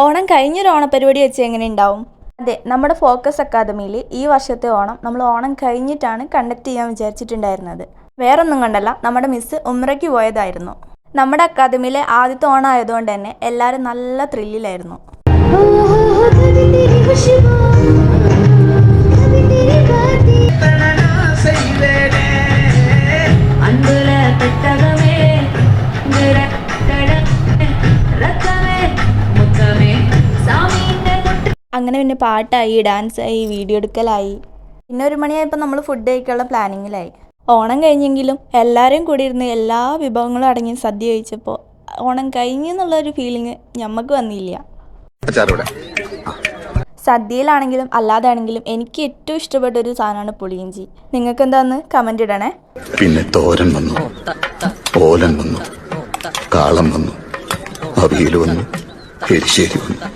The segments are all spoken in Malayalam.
ഓണം കഴിഞ്ഞൊരു ഓണപ്പരിപാടി വെച്ച് എങ്ങനെ ഉണ്ടാവും? അതെ, നമ്മുടെ ഫോക്കസ് അക്കാദമിയിൽ ഈ വർഷത്തെ ഓണം നമ്മൾ ഓണം കഴിഞ്ഞിട്ടാണ് കണ്ടക്ട് ചെയ്യാൻ വിചാരിച്ചിട്ടുണ്ടായിരുന്നത്. വേറൊന്നും കണ്ടല്ല, നമ്മുടെ മിസ്സ് ഉംറയ്ക്ക് പോയതായിരുന്നു. നമ്മുടെ അക്കാദമിയിലെ ആദ്യത്തെ ഓണം ആയതുകൊണ്ട് തന്നെ എല്ലാവരും നല്ല ത്രില്ലിലായിരുന്നു. അങ്ങനെ പിന്നെ പാട്ടായി, ഡാൻസായി, വീഡിയോ എടുക്കലായി. പിന്നെ 1 മണിയായപ്പോൾ നമ്മൾ ഫുഡ് കഴിക്കാനുള്ള പ്ലാനിങ്ങിലായി. ഓണം കഴിഞ്ഞെങ്കിലും എല്ലാവരെയും കൂടി ഇരുന്ന് എല്ലാ വിഭവങ്ങളും അടങ്ങിയ സദ്യ കഴിച്ചപ്പോൾ ഓണം കഴിഞ്ഞെന്നുള്ളൊരു ഫീലിംഗ് ഞമ്മക്ക് വന്നില്ല. സദ്യയിലാണെങ്കിലും അല്ലാതാണെങ്കിലും എനിക്ക് ഏറ്റവും ഇഷ്ടപ്പെട്ട ഒരു സാധനമാണ് പുളിയിഞ്ചി. നിങ്ങൾക്ക് എന്താന്ന് കമന്റ് ഇടണേ. പിന്നെ തോരൻ വന്നു, ഓലൻ വന്നു, കാളം വന്നു, അവിയൽ വന്നു, എരിശ്ശേരി വന്നു,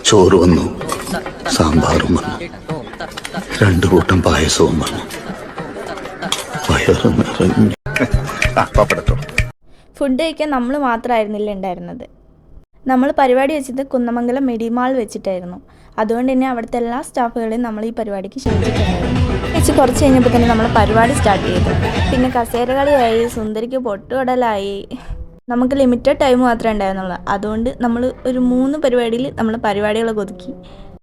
ചോറ് വന്നു, സാമ്പാറും വന്നു, 2 കൂട്ടം പായസവും വന്നു. ഫുഡ് കഴിക്കാൻ നമ്മൾ മാത്രമായിരുന്നില്ല ഉണ്ടായിരുന്നത്. നമ്മൾ പരിപാടി വെച്ചത് കുന്നമംഗലം മെഡിമാൾ വെച്ചിട്ടായിരുന്നു. അതുകൊണ്ട് തന്നെ അവിടുത്തെ എല്ലാ സ്റ്റാഫുകളെയും നമ്മൾ ഈ പരിപാടിക്ക് ക്ഷണിച്ചിട്ടുണ്ടായിരുന്നു. കുറച്ച് കഴിഞ്ഞപ്പോൾ തന്നെ നമ്മൾ പരിപാടി സ്റ്റാർട്ട് ചെയ്തു. പിന്നെ കസേരകളിയായി, സുന്ദരിക്ക് പൊട്ടുകടലായി. നമുക്ക് ലിമിറ്റഡ് ടൈം മാത്രമേ ഉണ്ടായിരുന്നുള്ളൂ. അതുകൊണ്ട് നമ്മൾ ഒരു 3 പരിപാടിയിൽ നമ്മൾ പരിപാടികളൊക്കെ ഒതുക്കി.